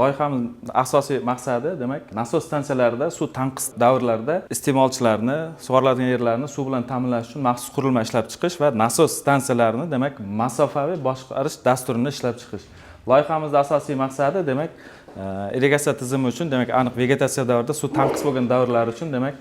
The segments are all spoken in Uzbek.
loyihamiz asosiy maqsadi demak nasos stansiyalarida suv tanqis davrlarida iste'molchilarni sug'oriladigan yerlarni suv bilan ta'minlash uchun maxsus qurilma ishlab chiqish va nasos stansiyalarini demak masofaviy boshqarish dasturini ishlab chiqish. Loyihamizning asosiy maqsadi demak irrigatsiya tizimi uchun demak aniq vegetatsiya davrida suv tanqis bo'lgan davrlar uchun demak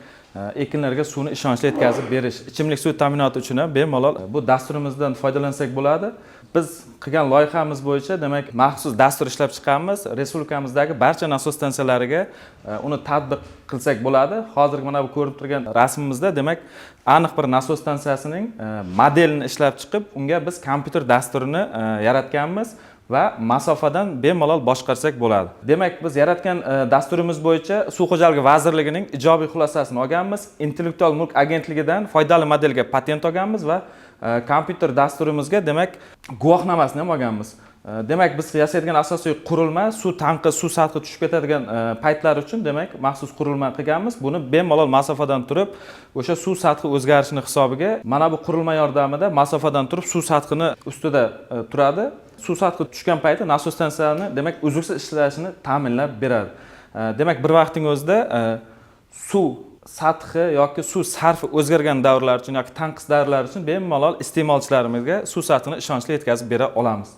ekinlarga suvni ishonchli yetkazib berish, ichimlik suv ta'minoti uchun ham bemalol bu dasturimizdan foydalansak bo'ladi. Biz qilgan loyihamiz bo'yicha demak maxsus dastur ishlab chiqqanmiz. Respublikamizdagi barcha nasos stansiyalariga uni tatbiq qilsak bo'ladi. Hozir mana bu ko'rib turgan rasmimizda demak aniq bir nasos stansiyasining modelini ishlab chiqib, unga biz kompyuter dasturini yaratganmiz va masofadan bemalol boshqarsak bo'ladi. Demak, biz yaratgan dasturimiz bo'yicha Suv xo'jaligi vazirligining ijobiy xulosasini olganmiz. Intellektual mulk agentligidan foydali modelga patent olganmiz va kompyuter dasturimizga demak guvohnomasini ham olganmiz. Demak, biz yasaydigan asosiy qurilma suv tanqi, suv sathi tushib ketadigan paytlar uchun demak maxsus qurilma qilganmiz. Buni bemalol masofadan turib, o'sha suv sathi o'zgarishini hisobiga mana bu qurilma yordamida masofadan turib suv sathini ustida turadi. Suv sathi tushgan payti nasos stansiyani demak uzluksiz ishlashini ta'minlab beradi. Demak, bir vaqtning o'zida suv sathi yoki suv sarfi o'zgargan davrlar uchun yoki tanqis davrlar uchun bemalol iste'molchilarimizga suv sathini ishonchli yetkazib bera olamiz.